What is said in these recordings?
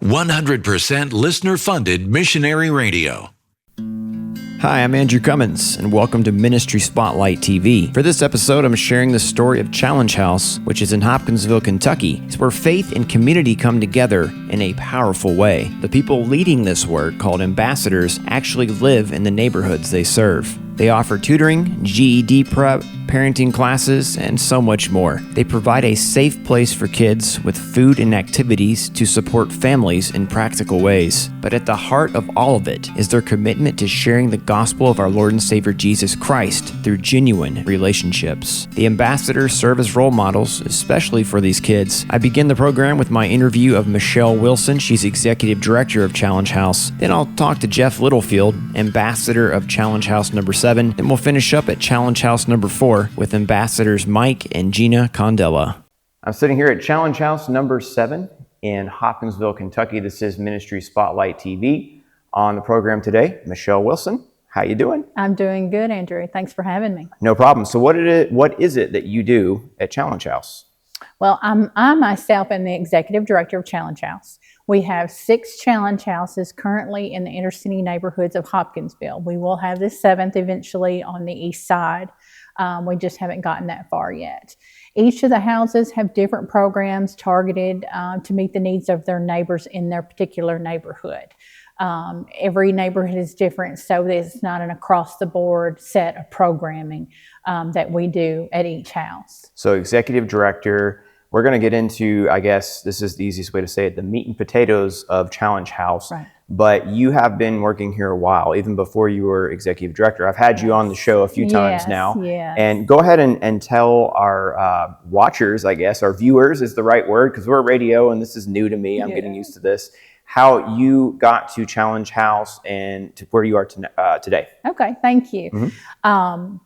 100% listener-funded Missionary Radio. Hi, I'm Andrew Cummins, and welcome to Ministry Spotlight TV. For this episode, I'm sharing the story of Challenge House, which is in Hopkinsville, Kentucky. It's where faith and community come together in a powerful way. The people leading this work, called ambassadors, actually live in the neighborhoods they serve. They offer tutoring, GED prep, parenting classes, and so much more. They provide a safe place for kids with food and activities to support families in practical ways. But at the heart of all of it is their commitment to sharing the gospel of our Lord and Savior Jesus Christ through genuine relationships. The ambassadors serve as role models, especially for these kids. I begin the program with my interview of Michelle Wilson. She's Executive Director of Challenge House. Then I'll talk to Jeff Littlefield, Ambassador of Challenge House number 7. Then we'll finish up at Challenge House number 4 with Ambassadors Mike and Gina Condella. I'm sitting here at Challenge House number 7 in Hopkinsville, Kentucky. This is Ministry Spotlight TV. On the program today, Michelle Wilson. How you doing? I'm doing good, Andrew. Thanks for having me. No problem. So what is it that you do at Challenge House? Well, I myself am the Executive Director of Challenge House. We have 6 Challenge Houses currently in the inner city neighborhoods of Hopkinsville. We will have the 7th eventually on the east side. We just haven't gotten that far yet. Each of the houses have different programs targeted to meet the needs of their neighbors in their particular neighborhood. Every neighborhood is different, so it's not an across-the-board set of programming that we do at each house. So Executive Director, we're going to get into, I guess this is the easiest way to say it, the meat and potatoes of Challenge House. Right. But you have been working here a while, even before you were Executive Director. I've had you on the show a few times now. Yes. And go ahead and tell our watchers, I guess, our viewers is the right word, because we're radio and this is new to me. I'm getting used to this. How you got to Challenge House and to where you are today. Okay, thank you. Mm-hmm.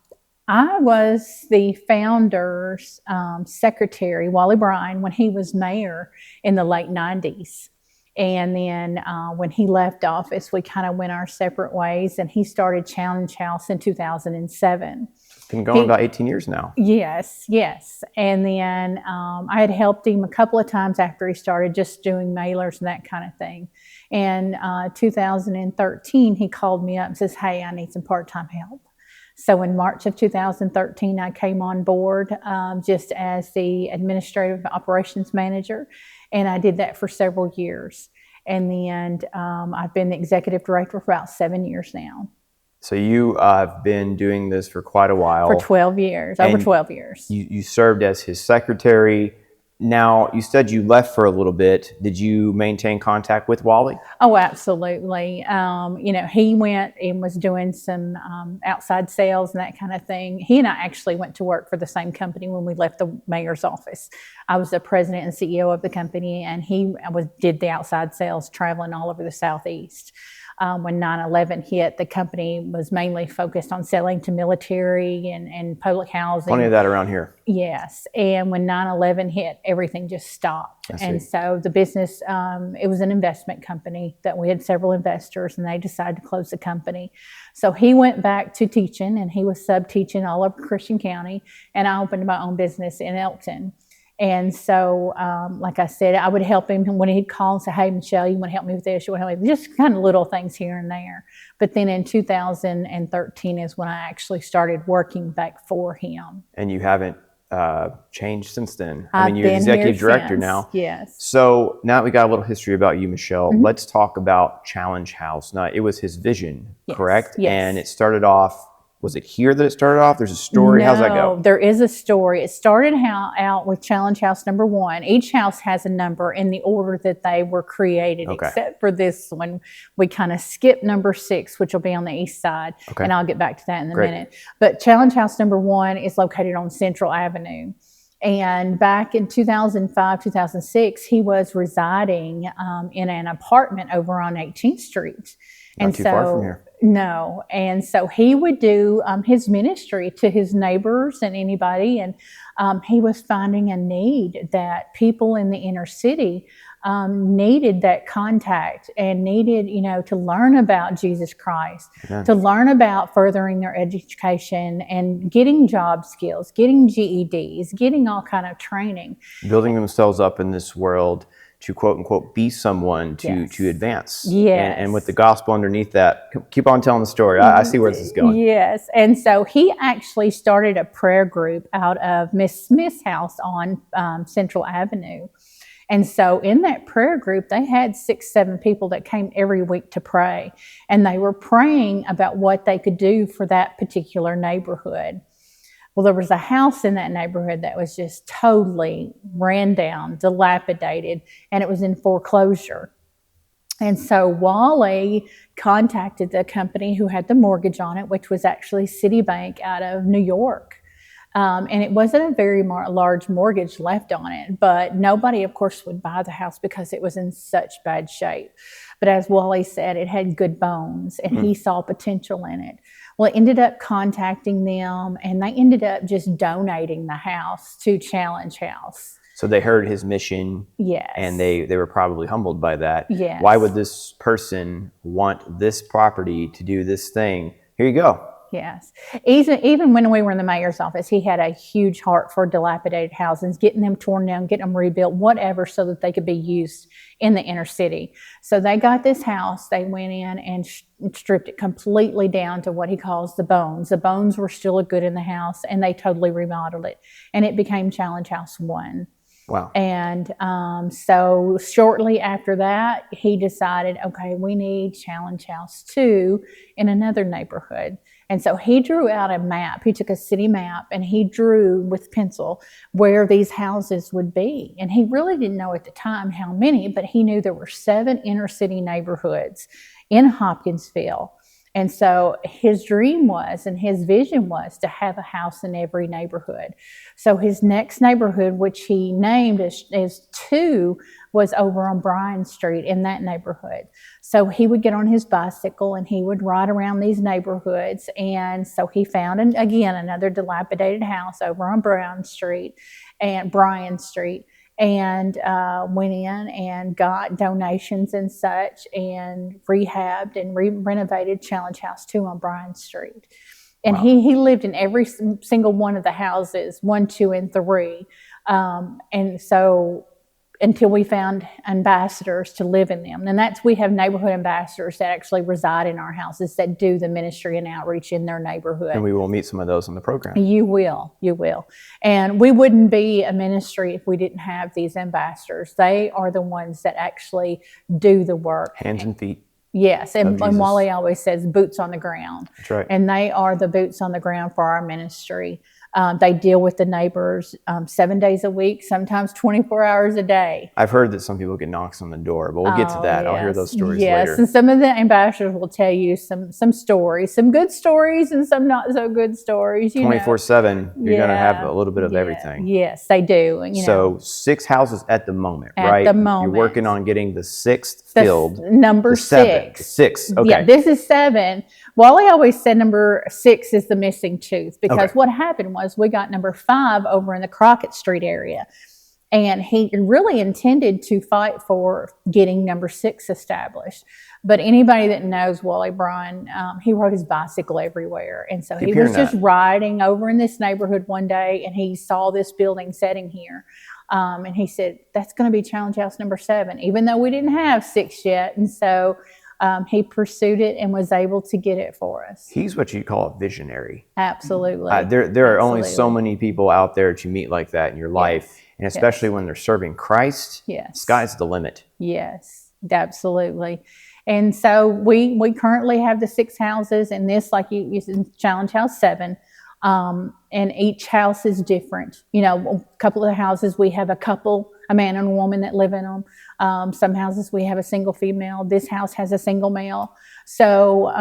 I was the founder's secretary, Wally Bryan, when he was mayor in the late 90s. And then when he left office, we kind of went our separate ways, and he started Challenge House in 2007. It's been going about 18 years now. Yes. And then I had helped him a couple of times after he started just doing mailers and that kind of thing. And 2013, he called me up and says, hey, I need some part-time help. So in March of 2013, I came on board just as the administrative operations manager, and I did that for several years. And then I've been the executive director for about 7 years now. So you have been doing this for quite a while. For 12 years, over 12 years. You served as his secretary. Now, you said you left for a little bit. Did you maintain contact with Wally? Oh, absolutely. He went and was doing some outside sales and that kind of thing. He and I actually went to work for the same company when we left the mayor's office. I was the president and CEO of the company, and he did the outside sales, traveling all over the Southeast. When 9/11 hit, the company was mainly focused on selling to military and public housing. Plenty of that around here. Yes. And when 9/11 hit, everything just stopped. And so the business, it was an investment company that we had several investors, and they decided to close the company. So he went back to teaching, and he was sub-teaching all over Christian County, and I opened my own business in Elkton. And so, like I said, I would help him when he'd call and say, hey, Michelle, you want to help me with this? You want to help me? Just kind of little things here and there. But then in 2013 is when I actually started working back for him. And you haven't changed since then. I mean, you're executive director now. Yes. So now we got a little history about you, Michelle. Mm-hmm. Let's talk about Challenge House. Now, it was his vision, correct? Yes. And it started off, was it here that it started off? There's a story. How's that go? There is a story. It started out with Challenge House number 1. Each house has a number in the order that they were created, except for this one. We kind of skipped number 6, which will be on the east side, and I'll get back to that in a minute. But Challenge House number 1 is located on Central Avenue. And back in 2005, 2006, he was residing in an apartment over on 18th Street. Not too far from here. No. And so he would do his ministry to his neighbors and anybody. And he was finding a need that people in the inner city needed that contact and needed, to learn about Jesus Christ, to learn about furthering their education and getting job skills, getting GEDs, getting all kind of training. Building themselves up in this world to quote unquote be someone to advance. Yes. And with the gospel underneath that, keep on telling the story. I see where this is going. Yes. And so he actually started a prayer group out of Miss Smith's house on Central Avenue. And so in that prayer group, they had 6-7 people that came every week to pray. And they were praying about what they could do for that particular neighborhood. Well, there was a house in that neighborhood that was just totally ran down, dilapidated, and it was in foreclosure. And so Wally contacted the company who had the mortgage on it, which was actually Citibank out of New York. And it wasn't a very large mortgage left on it, but nobody, of course, would buy the house because it was in such bad shape. But as Wally said, it had good bones, and he saw potential in it. Well, it ended up contacting them, and they ended up just donating the house to Challenge House. So they heard his mission, yes, and they were probably humbled by that. Yes. Why would this person want this property to do this thing? Here you go. Yes. Even when we were in the mayor's office, he had a huge heart for dilapidated houses, getting them torn down, getting them rebuilt, whatever, so that they could be used in the inner city. So they got this house. They went in and stripped it completely down to what he calls the bones. The bones were still good in the house, and they totally remodeled it. And it became Challenge House 1. Wow. And so shortly after that, he decided, okay, we need Challenge House 2 in another neighborhood. And so he drew out a map. He took a city map and he drew with pencil where these houses would be. And he really didn't know at the time how many, but he knew there were 7 inner city neighborhoods in Hopkinsville. And so his dream was, and his vision was, to have a house in every neighborhood. So his next neighborhood, which he named as 2, was over on Bryan Street in that neighborhood. So he would get on his bicycle and he would ride around these neighborhoods. And so he found, another dilapidated house over on Bryan Street, and went in and got donations and such, and rehabbed and renovated Challenge House 2 on Bryan Street. And wow. he lived in every single one of the houses, 1, 2, and 3. And so until we found ambassadors to live in them. And we have neighborhood ambassadors that actually reside in our houses that do the ministry and outreach in their neighborhood. And we will meet some of those in the program. You will. And we wouldn't be a ministry if we didn't have these ambassadors. They are the ones that actually do the work. Hands and feet. Yes, and Wally always says boots on the ground. That's right. And they are the boots on the ground for our ministry. They deal with the neighbors 7 days a week, sometimes 24 hours a day. I've heard that some people get knocks on the door, but we'll get to that. Yes. I'll hear those stories later. Yes, and some of the ambassadors will tell you some stories, some good stories and some not so good stories. 24/7, you're going to have a little bit of everything. Yes, they do. So 6 houses at the moment, right? At the moment. You're working on getting the 6th filled. Number 6. 6, okay. Yeah, this is 7. Wally always said number 6 is the missing tooth, because what happened was we got number 5 over in the Crockett Street area. And he really intended to fight for getting number 6 established. But anybody that knows Wally Bryan, he rode his bicycle everywhere. And so he was just riding over in this neighborhood one day, and he saw this building setting here. And he said, that's going to be Challenge House number 7, even though we didn't have 6 yet. And so he pursued it and was able to get it for us. He's what you call a visionary. Absolutely. There are only so many people out there to meet like that in your life. And especially when they're serving Christ, sky's the limit. Yes, absolutely. And so we currently have the 6 houses, and this, like you said, Challenge House 7. And each house is different. A couple of the houses we have a man and a woman that live in them. Some houses we have a single female. This house has a single male. So,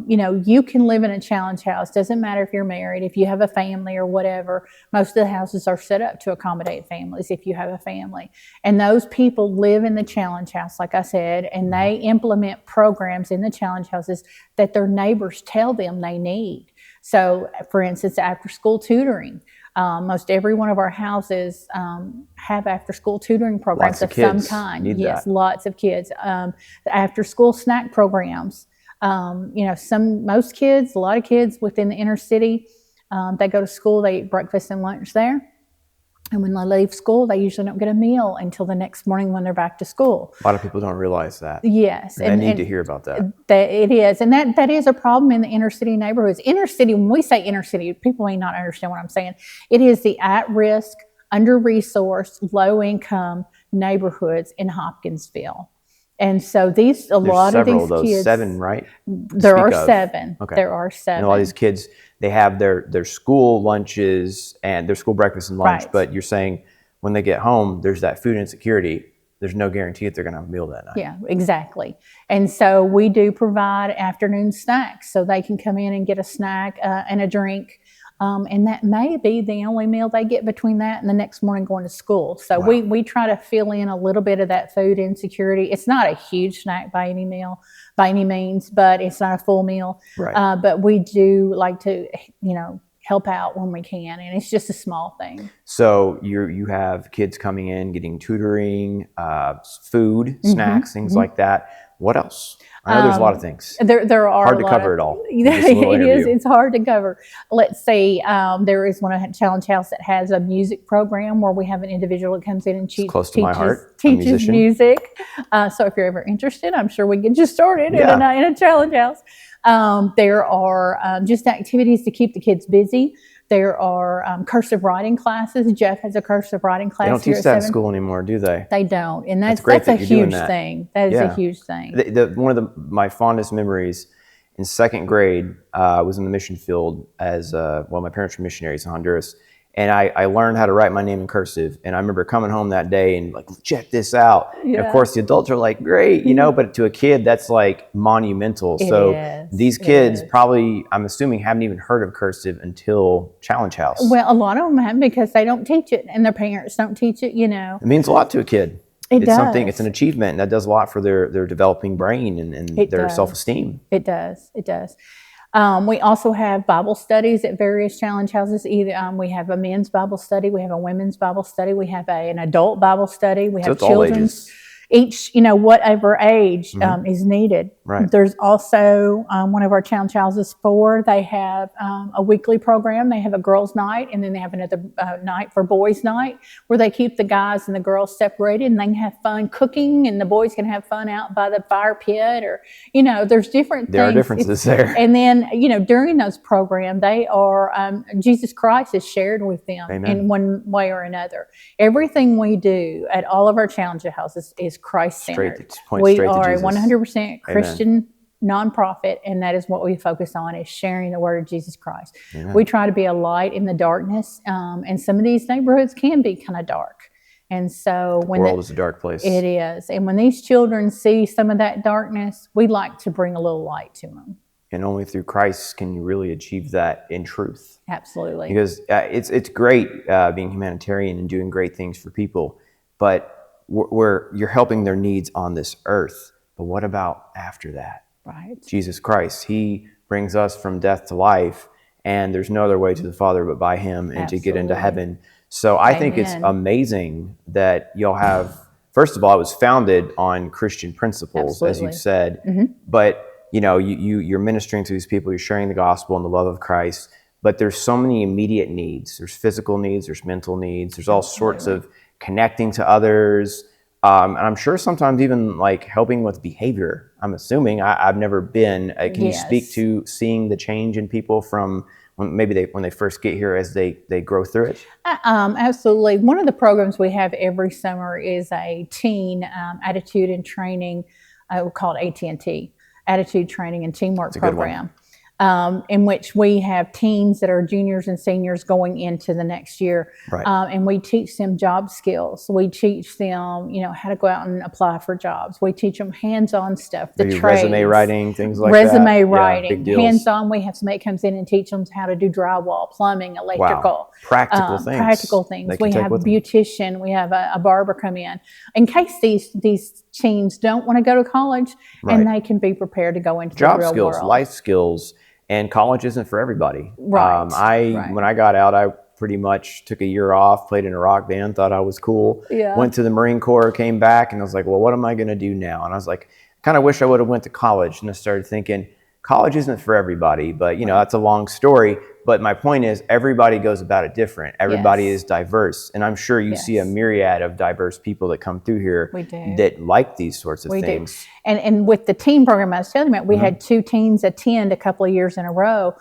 you can live in a Challenge House. Doesn't matter if you're married, if you have a family or whatever. Most of the houses are set up to accommodate families if you have a family. And those people live in the Challenge House, like I said, and they implement programs in the Challenge Houses that their neighbors tell them they need. So, for instance, after-school tutoring. Most every one of our houses have after-school tutoring programs of some kind. Yes, lots of kids. After-school snack programs. A lot of kids within the inner city, they go to school, they eat breakfast and lunch there. And when they leave school, they usually don't get a meal until the next morning when they're back to school. A lot of people don't realize that. Yes. And they need to hear about that. It is. And that is a problem in the inner city neighborhoods. Inner city, when we say inner city, people may not understand what I'm saying. It is the at-risk, under-resourced, low-income neighborhoods in Hopkinsville. And so there's lot of these kids. 7, right? There are 7. Okay. There are 7. And a lot of these kids, they have their school lunches and their school breakfast and lunch. Right. But you're saying when they get home, there's that food insecurity. There's no guarantee that they're going to have a meal that night. Yeah, exactly. And so we do provide afternoon snacks so they can come in and get a snack and a drink. And that may be the only meal they get between that and the next morning going to school. So wow. we try to fill in a little bit of that food insecurity. It's not a huge snack by any means, but it's not a full meal. Right. But we do like to, help out when we can, and it's just a small thing. So you have kids coming in, getting tutoring, food, snacks, things like that. What else? I know there's a lot of things. There are hard to cover it all. It is. It's hard to cover. Let's say there is one at Challenge House that has a music program where we have an individual that comes in and teaches music. So if you're ever interested, I'm sure we can get you started in a Challenge House. There are just activities to keep the kids busy. There are cursive writing classes. Jeff has a cursive writing class. They don't teach that at school anymore, do they? They don't, and that's a huge thing. That is a huge thing. One of my fondest memories in 2nd grade was in the mission field as my parents were missionaries in Honduras. And I learned how to write my name in cursive. And I remember coming home that day and like, check this out. Yeah. And of course, the adults are like, great, but to a kid, that's like monumental. These kids probably, I'm assuming, haven't even heard of cursive until Challenge House. Well, a lot of them haven't because they don't teach it and their parents don't teach it, It means a lot to a kid. It's something, it's an achievement, and that does a lot for their developing brain and their self-esteem. It does. We also have Bible studies at various Challenge Houses. Either we have a men's Bible study, we have a women's Bible study, we have an adult Bible study, we have children's. Each, whatever age is needed. Right. There's also one of our Challenge Houses they have a weekly program. They have a girls' night, and then they have another night for boys' night, where they keep the guys and the girls separated, and they can have fun cooking, and the boys can have fun out by the fire pit, or there's different things. There are differences there. And then during those programs, they are Jesus Christ is shared with them in one way or another. Everything we do at all of our Challenge Houses is Christ-centered. We are a 100% Christian nonprofit, and that is what we focus on, is sharing the word of Jesus Christ. Amen. We try to be a light in the darkness, and some of these neighborhoods can be kind of dark. And so when the world is a dark place. It is. And when these children see some of that darkness, we like to bring a little light to them. And only through Christ can you really achieve that in truth. Absolutely. Because it's great being humanitarian and doing great things for people, but you're helping their needs on this earth. But what about after that? Right. Jesus Christ, He brings us from death to life, and there's no other way to the Father but by Him, and to get into heaven. So I think it's amazing that you'll have, first of all, it was founded on Christian principles, as you said, but you're ministering to these people, you're sharing the gospel and the love of Christ, but there's so many immediate needs. There's physical needs, there's mental needs, there's all sorts of connecting to others. And I'm sure sometimes even like helping with behavior. I'm assuming, I've never been. Can you speak to seeing the change in people from when they first get here as they grow through it? Absolutely. One of the programs we have every summer is a teen attitude and training, called AT&T, Attitude Training and Teamwork Program. In which we have teens that are juniors and seniors going into the next year. Right. And we teach them job skills. We teach them, how to go out and apply for jobs. We teach them hands-on stuff, the trades. Resume writing, things like Resume writing, hands-on. We have somebody comes in and teach them how to do drywall, plumbing, electrical. Wow. Practical things. We have a beautician. We have a barber come in case these teens don't want to go to college, and they can be prepared to go into the real world. Job skills, life skills. And college isn't for everybody. Right. When I got out, I pretty much took a year off, played in a rock band, thought I was cool. Yeah. Went to the Marine Corps, came back, and I was like, well, what am I going to do now? And I was like, kind of wish I would have went to college. And I started thinking, college isn't for everybody, but that's a long story. But my point is, everybody goes about it different. Everybody is diverse. And I'm sure you see a myriad of diverse people that come through here that like these sorts of things. And with the teen program I was telling you about, we had 2 teens attend a couple of years in a row.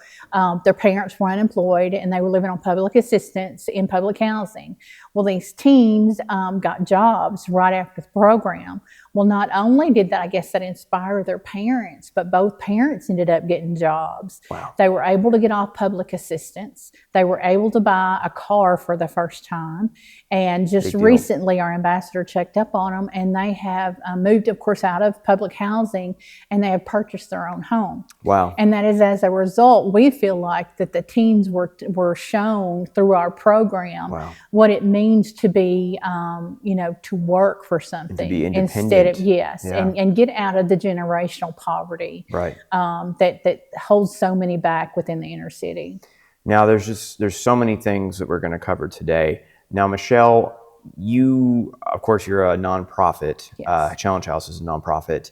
Their parents were unemployed and they were living on public assistance in public housing. Well, these teens got jobs right after the program. Well, not only did that, I guess that inspire their parents, but both parents ended up getting jobs. Wow. They were able to get off public assistance. They were able to buy a car for the first time. And just recently, our ambassador checked up on them, and they have moved, of course, out of public housing, and they have purchased their own home. Wow. And that is as a result, we feel like that the teens were shown through our program what it means to be, to work for something. And to be independent. Instead of, and get out of the generational poverty that holds so many back within the inner city. Now, there's so many things that we're going to cover today. Now, Michelle, of course, you're a nonprofit. Challenge House is a nonprofit.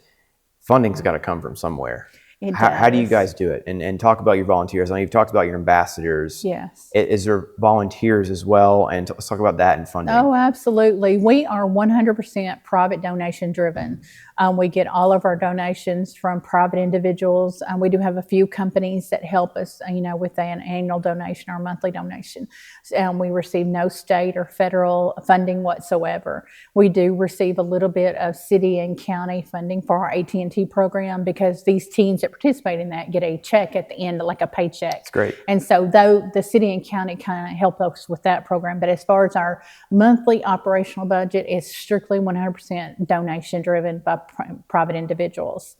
Funding's got to come from somewhere. How do you guys do it? And talk about your volunteers. I know you've talked about your ambassadors. Yes. Is there volunteers as well? And let's talk about that and funding. Oh, absolutely. We are 100% private donation driven. We get all of our donations from private individuals. We do have a few companies that help us, with an annual donation or monthly donation. We receive no state or federal funding whatsoever. We do receive a little bit of city and county funding for our AT&T program because these teens that participate in that get a check at the end, like a paycheck. That's great. And so though the city and county kind of help us with that program, but as far as our monthly operational budget, it's strictly 100% donation driven by private individuals.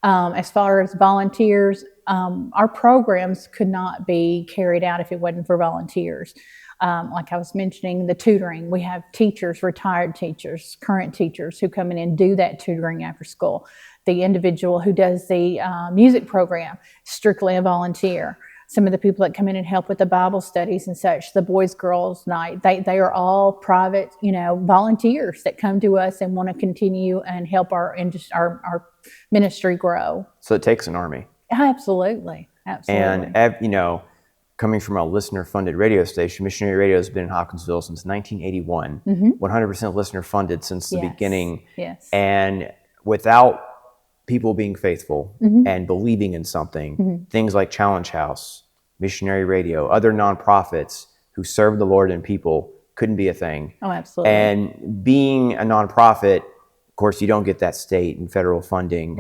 As far as volunteers, our programs could not be carried out if it wasn't for volunteers. Like I was mentioning, the tutoring, we have teachers, retired teachers, current teachers who come in and do that tutoring after school. The individual who does the music program, strictly a volunteer. Some of the people that come in and help with the Bible studies and such, the boys, girls night, they are all private, volunteers that come to us and want to continue and help our ministry grow. So it takes an army. Absolutely. And, coming from a listener-funded radio station, Missionary Radio has been in Hopkinsville since 1981, 100% listener-funded since the beginning. Yes. And without people being faithful and believing in something, things like Challenge House, Missionary Radio, other nonprofits who serve the Lord and people couldn't be a thing. Oh, absolutely. And being a nonprofit, of course, you don't get that state and federal funding,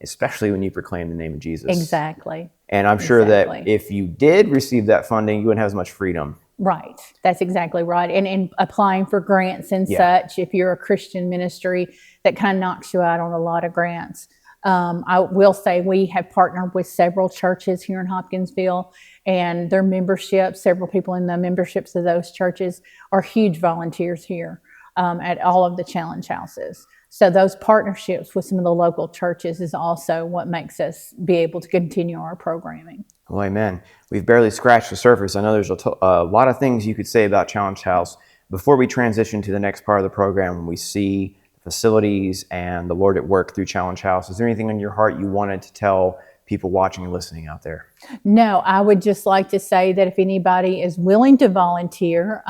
especially when you proclaim the name of Jesus. Exactly. And I'm sure that if you did receive that funding, you wouldn't have as much freedom. Right. That's exactly right. And applying for grants and such, if you're a Christian ministry, that kind of knocks you out on a lot of grants. I will say we have partnered with several churches here in Hopkinsville, and their memberships, several people in the memberships of those churches are huge volunteers here at all of the challenge houses. So those partnerships with some of the local churches is also what makes us be able to continue our programming. Well, amen. We've barely scratched the surface. I know there's a lot of things you could say about Challenge House. Before we transition to the next part of the program, when we see facilities and the Lord at work through Challenge House, is there anything on your heart you wanted to tell people watching and listening out there? No, I would just like to say that if anybody is willing to volunteer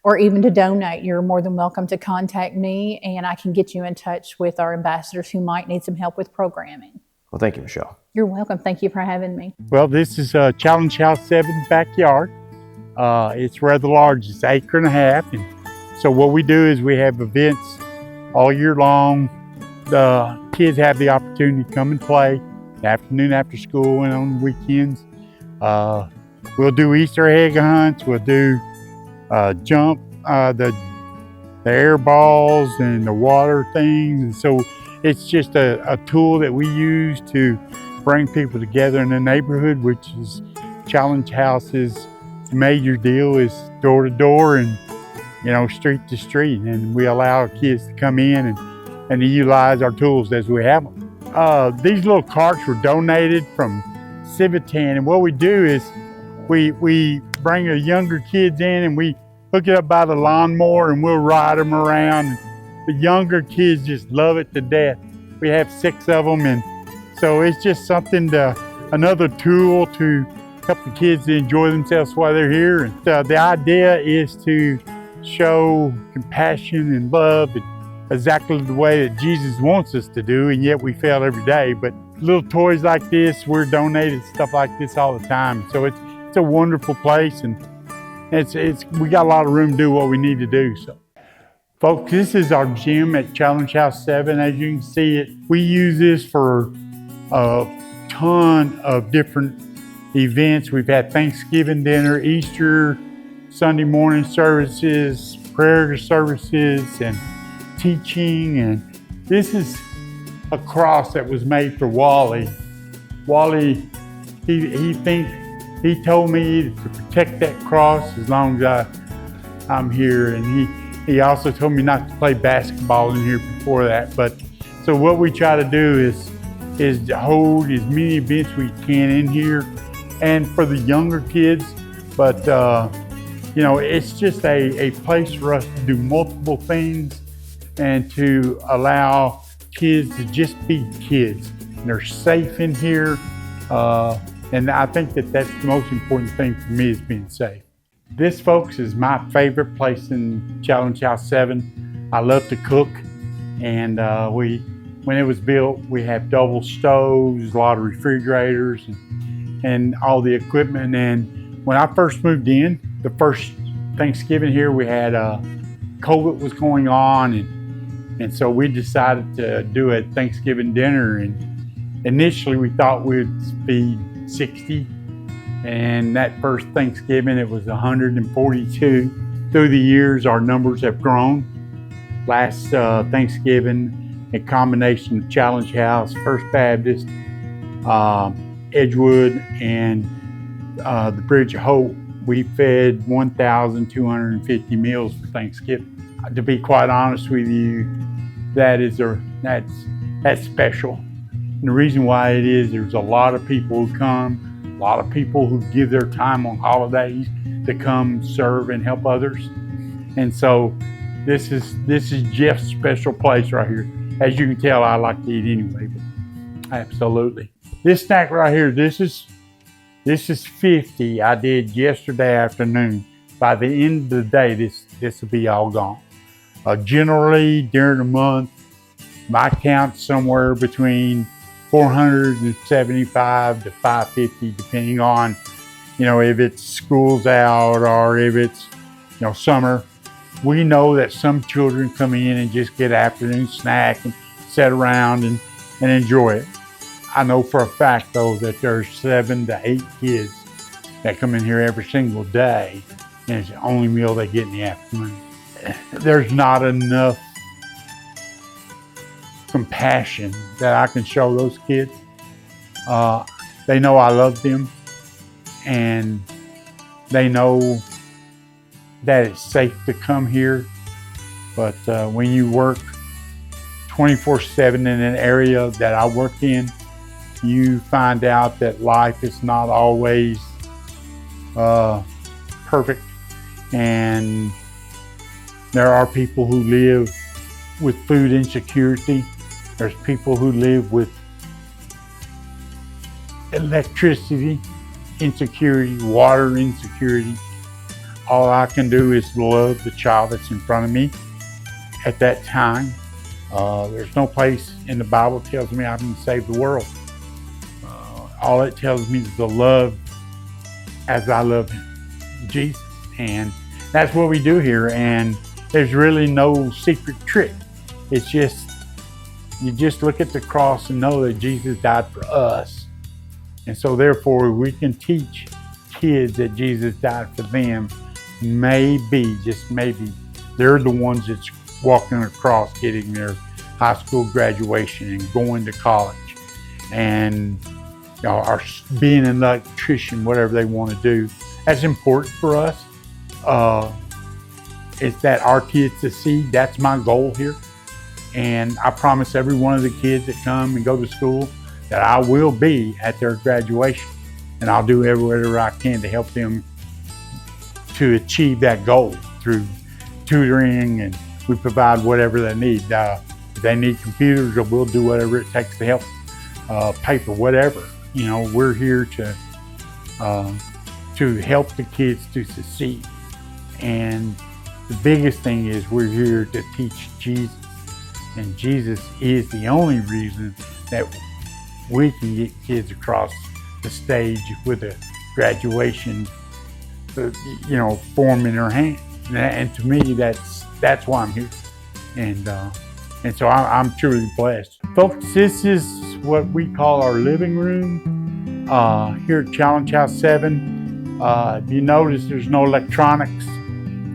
or even to donate, you're more than welcome to contact me, and I can get you in touch with our ambassadors who might need some help with programming. Well, thank you, Michelle. You're welcome. Thank you for having me. Well, this is Challenge House 7's backyard. It's rather large. It's 1.5 acres. And so what we do is we have events all year long. The kids have the opportunity to come and play in the afternoon after school and on the weekends. We'll do Easter egg hunts. We'll do jump, the air balls and the water things. And so it's just a tool that we use to bring people together in the neighborhood, which is Challenge House's major deal is door to door and street to street, and we allow kids to come in and to utilize our tools as we have them. These little carts were donated from Civitan, and what we do is we bring the younger kids in and we hook it up by the lawnmower and we'll ride them around. The younger kids just love it to death. We have 6 of them, and so it's just something another tool to help the kids to enjoy themselves while they're here. And the idea is to show compassion and love and exactly the way that Jesus wants us to do, and yet we fail every day. But little toys like this, we're donated stuff like this all the time. So it's a wonderful place, and we got a lot of room to do what we need to do. So, folks, this is our gym at Challenge House 7. As you can see, we use this for a ton of different events. We've had Thanksgiving dinner, Easter, Sunday morning services, prayer services, and teaching. And this is a cross that was made for Wally. Wally, he told me to protect that cross as long as I'm here, and he also told me not to play basketball in here before that. But so what we try to do is to hold as many events we can in here, and for the younger kids. But you know, it's just a place for us to do multiple things and to allow kids to just be kids. And they're safe in here, and I think that that's the most important thing for me, is being safe. This, folks, is my favorite place in Challenge House 7. I love to cook, and when it was built, we have double stoves, a lot of refrigerators, and all the equipment. And when I first moved in, the first Thanksgiving here, we had COVID was going on, and so we decided to do a Thanksgiving dinner. And initially we thought we'd feed 60, and that first Thanksgiving it was 142. Through the years, our numbers have grown. Last Thanksgiving, a combination of Challenge House, First Baptist, Edgewood, and the Bridge of Hope, we fed 1,250 meals for Thanksgiving. To be quite honest with you, that's special. And the reason why it is, there's a lot of people who come, a lot of people who give their time on holidays to come serve and help others. And so this is Jeff's special place right here. As you can tell, I like to eat anyway, but absolutely. This snack right here, this is 50 I did yesterday afternoon. By the end of the day, this will be all gone. Generally, during the month, my count somewhere between 475 to 550, depending on, you know, if it's school's out or if it's, you know, summer. We know that some children come in and just get afternoon snack and sit around and enjoy it. I know for a fact, though, that there's 7 to 8 kids that come in here every single day, and it's the only meal they get in the afternoon. There's not enough compassion that I can show those kids. They know I love them, and they know that it's safe to come here. But when you work 24/7 in an area that I work in, you find out that life is not always perfect, and there are people who live with food insecurity. There's people who live with electricity insecurity, water insecurity. All I can do is love the child that's in front of me at that time. There's no place in the Bible that tells me I can save the world. All it tells me is to love as I love Jesus. And that's what we do here. And there's really no secret trick. It's just, you just look at the cross and know that Jesus died for us. And so therefore we can teach kids that Jesus died for them. Maybe, just maybe, they're the ones that's walking across, getting their high school graduation and going to college, and or being an electrician, whatever they want to do. That's important for us. It's that our kids to see. That's my goal here. And I promise every one of the kids that come and go to school that I will be at their graduation, and I'll do whatever I can to help them to achieve that goal through tutoring, and we provide whatever they need. If they need computers, we'll do whatever it takes to help, paper, whatever. You know, we're here to help the kids to succeed. And the biggest thing is we're here to teach Jesus. And Jesus is the only reason that we can get kids across the stage with a graduation, form in their hand. And to me, that's why I'm here. And so I'm truly blessed. Folks, this is what we call our living room here at Challenge House 7. If you notice, there's no electronics,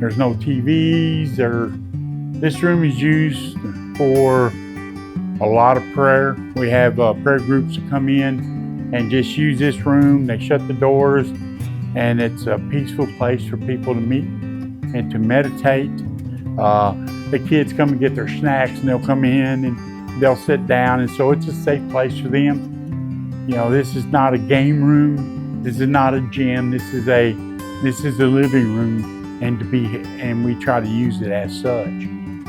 there's no TVs. This room is used for a lot of prayer. We have prayer groups that come in and just use this room. They shut the doors, and it's a peaceful place for people to meet and to meditate. The kids come and get their snacks, and they'll come in and they'll sit down, and so it's a safe place for them. This is not a game room. This is not a gym. This is a living room, and we try to use it as such.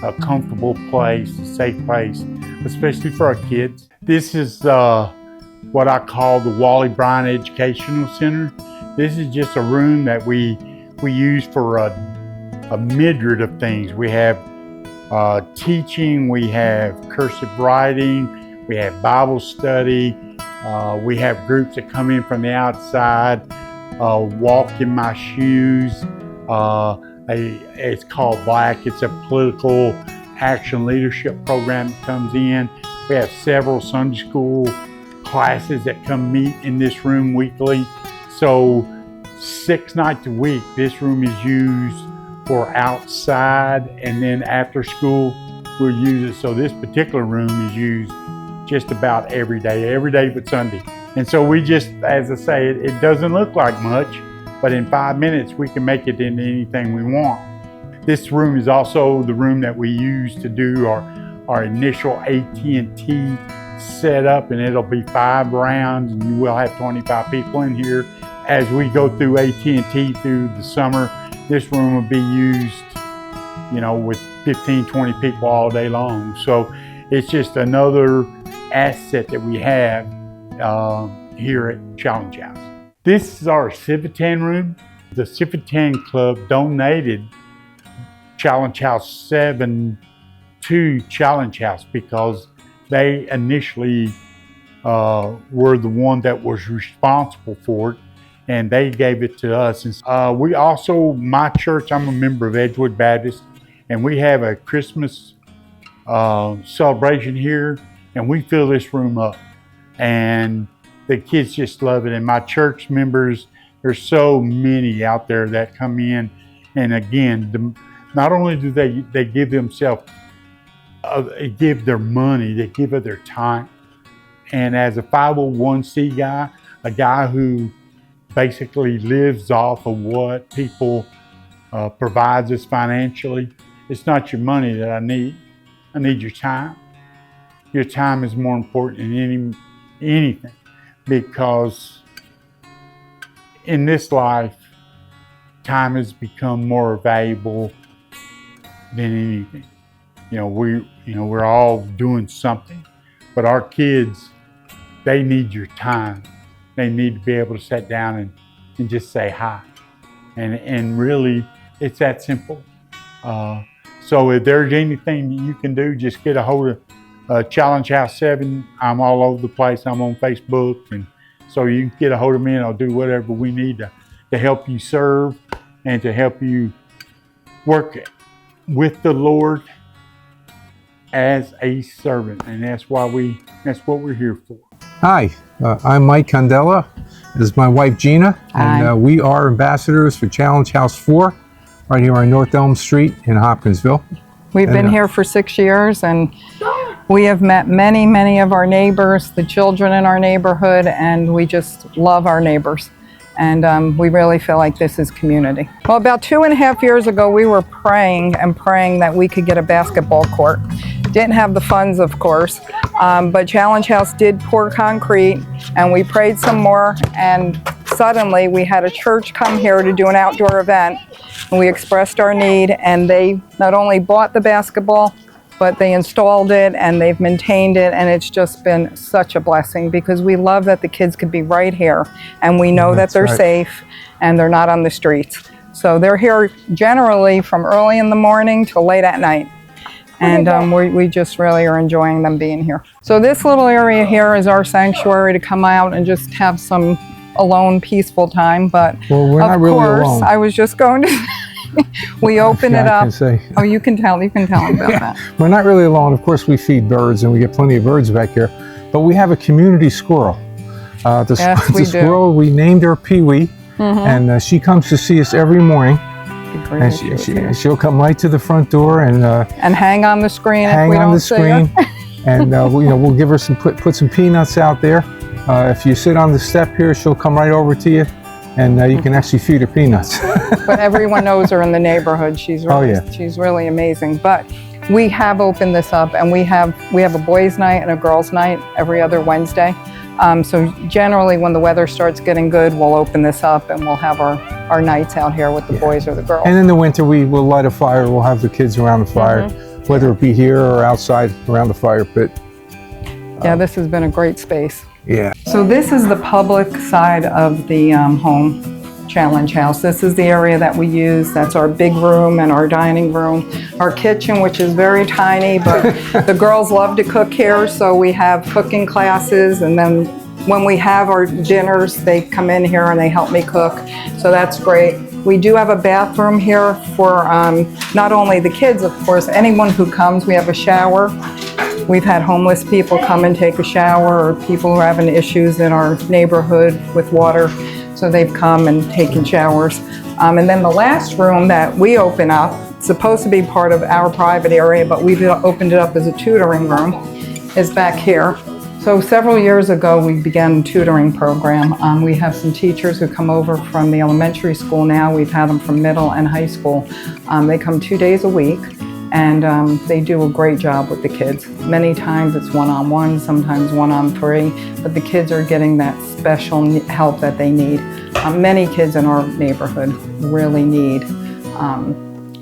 A comfortable place, a safe place, especially for our kids. This is what I call the Wally Bryan Educational Center. This is just a room that we use for a myriad of things. We have teaching, we have cursive writing, we have Bible study, we have groups that come in from the outside, Walk in My Shoes. It's called Black. It's a political action leadership program that comes in. We have several Sunday school classes that come meet in this room weekly. So 6 nights a week, this room is used for outside, and then after school, we'll use it. So this particular room is used just about every day but Sunday. And so we just, as I say, it doesn't look like much, but in 5 minutes, we can make it into anything we want. This room is also the room that we use to do our initial AT&T setup, and it'll be 5 rounds, and we'll have 25 people in here. As we go through AT&T through the summer, this room will be used, with 15, 20 people all day long. So it's just another asset that we have here at Challenge House. This is our Civitan room. The Civitan Club donated Challenge House 7 to Challenge House because they initially were the one that was responsible for it, and they gave it to us. And we also, my church, I'm a member of Edgewood Baptist, and we have a Christmas celebration here, and we fill this room up. And the kids just love it. And my church members, there's so many out there that come in. And again, not only do they give themselves, give their money, they give of their time. And as a 501c guy, a guy who basically lives off of what people provides us financially, it's not your money that I need. I need your time. Your time is more important than anything, because in this life, time has become more valuable than anything. We're all doing something, but our kids, they need your time. They need to be able to sit down and just say hi. And really, it's that simple. So if there's anything that you can do, just get a hold of Challenge House 7. I'm all over the place. I'm on Facebook. And so you can get a hold of me, and I'll do whatever we need to help you serve and to help you work with the Lord as a servant. And that's what we're here for. Hi, I'm Mike Condella. This is my wife Gina, and we are ambassadors for Challenge House 4 right here on North Elm Street in Hopkinsville. We've been here for 6 years, and we have met many, many of our neighbors, the children in our neighborhood, and we just love our neighbors. And we really feel like this is community. Well, about 2.5 years ago, we were praying that we could get a basketball court. Didn't have the funds, of course, but Challenge House did pour concrete, and we prayed some more, and suddenly we had a church come here to do an outdoor event, and we expressed our need, and they not only bought the basketball, but they installed it and they've maintained it, and it's just been such a blessing because we love that the kids could be right here and we know that they're safe and they're not on the streets. So they're here generally from early in the morning till late at night. And we just really are enjoying them being here. So this little area here is our sanctuary to come out and just have some alone, peaceful time. But well, we're not really alone. I was just going to we open it up. Oh, you can tell them about that. We're not really alone. Of course, we feed birds and we get plenty of birds back here. But we have a community squirrel. The squirrel, we named her Pee-wee. And she comes to see us every morning. And she'll come right to the front door and hang on the screen. Hang on the screen, and we'll give her put some peanuts out there. If you sit on the step here, she'll come right over to you, and you can actually feed her peanuts. But everyone knows her in the neighborhood. She's really amazing. But we have opened this up, and we have a boys' night and a girls' night every other Wednesday. So generally when the weather starts getting good, we'll open this up and we'll have our nights out here with the boys or the girls. And in the winter, we will light a fire. We'll have the kids around the fire, whether it be here or outside around the fire pit. Yeah, this has been a great space. Yeah. So this is the public side of the home challenge house. This is the area that we use. That's our big room and our dining room. Our kitchen, which is very tiny, but the girls love to cook here, so we have cooking classes, and then when we have our dinners, they come in here and they help me cook, so that's great. We do have a bathroom here for not only the kids, of course, anyone who comes. We have a shower. We've had homeless people come and take a shower, or people who are having issues in our neighborhood with water. So they've come and taken showers. And then the last room that we open up, it's supposed to be part of our private area, but we've opened it up as a tutoring room, is back here. So several years ago, we began a tutoring program. We have some teachers who come over from the elementary school now. We've had them from middle and high school. They come 2 days a week, and they do a great job with the kids. Many times it's one-on-one, sometimes one-on-three, but the kids are getting that special help that they need. Many kids in our neighborhood really need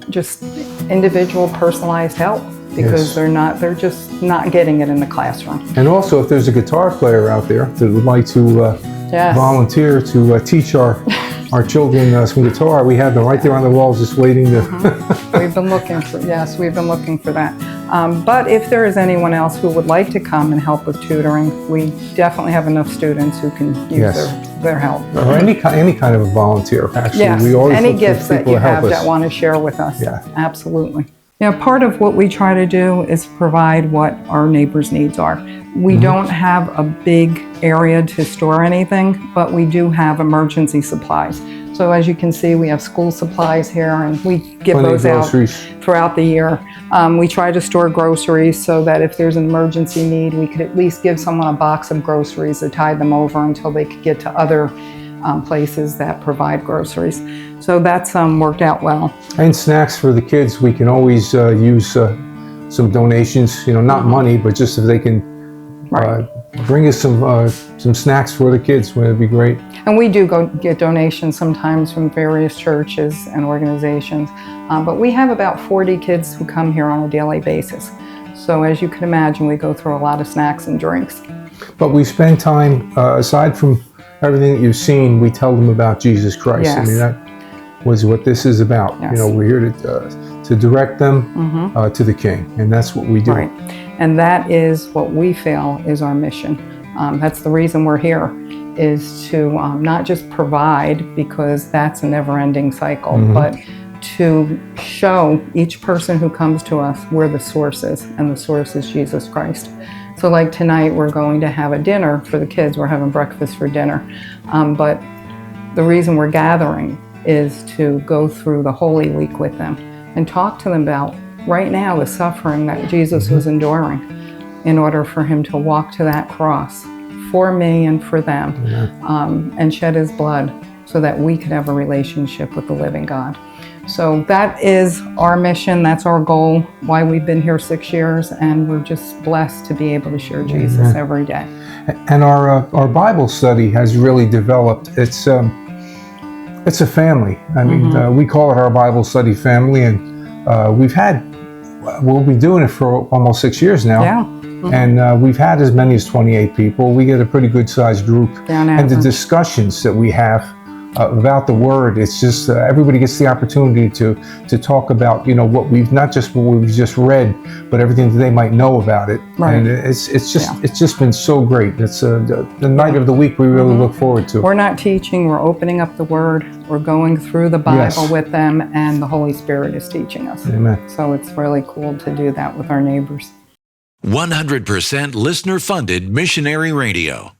just individual personalized help because they're just not getting it in the classroom. And also, if there's a guitar player out there that would like to volunteer to teach our children some guitar, we have them right there on the walls just waiting to... We've been looking for that. But if there is anyone else who would like to come and help with tutoring, we definitely have enough students who can use their help. Or any kind of a volunteer, actually. Yes, we always any gifts that you have that want to share with us. Yeah. Absolutely. Now, part of what we try to do is provide what our neighbors' needs are. We don't have a big area to store anything, but we do have emergency supplies. So as you can see, we have school supplies here, and we give those out throughout the year. We try to store groceries so that if there's an emergency need, we could at least give someone a box of groceries to tide them over until they could get to other places that provide groceries. So that's worked out well. And snacks for the kids, we can always use some donations, not money, but just if they can bring us some snacks for the kids, would be great. And we do go get donations sometimes from various churches and organizations, but we have about 40 kids who come here on a daily basis. So as you can imagine, we go through a lot of snacks and drinks. But we spend time, aside from everything that you've seen, we tell them about Jesus Christ. Yes. I mean, that was what this is about. Yes. We're here to direct them to the King, and that's what we do. Right. And that is what we feel is our mission. That's the reason we're here, is to not just provide, because that's a never-ending cycle, but to show each person who comes to us where the source is, and the source is Jesus Christ. So like tonight, we're going to have a dinner for the kids. We're having breakfast for dinner. But the reason we're gathering is to go through the Holy Week with them and talk to them about right now the suffering that Jesus was enduring in order for him to walk to that cross for me and for them, and shed his blood so that we could have a relationship with the living God. So that is our mission, that's our goal, why we've been here 6 years, and we're just blessed to be able to share Jesus every day. And our Bible study has really developed. It's a family. I mean, we call it our Bible study family, and we've had we'll be doing it for almost 6 years now. Yeah. And we've had as many as 28 people. We get a pretty good sized group. And the discussions that we have about the word, it's just everybody gets the opportunity to talk about, what we've, not just what we've just read, but everything that they might know about it. Right. And it's just been so great. It's the night of the week we really look forward to. We're not teaching, we're opening up the word, we're going through the Bible with them, and the Holy Spirit is teaching us. Amen. So it's really cool to do that with our neighbors. 100% listener-funded Missionary Radio.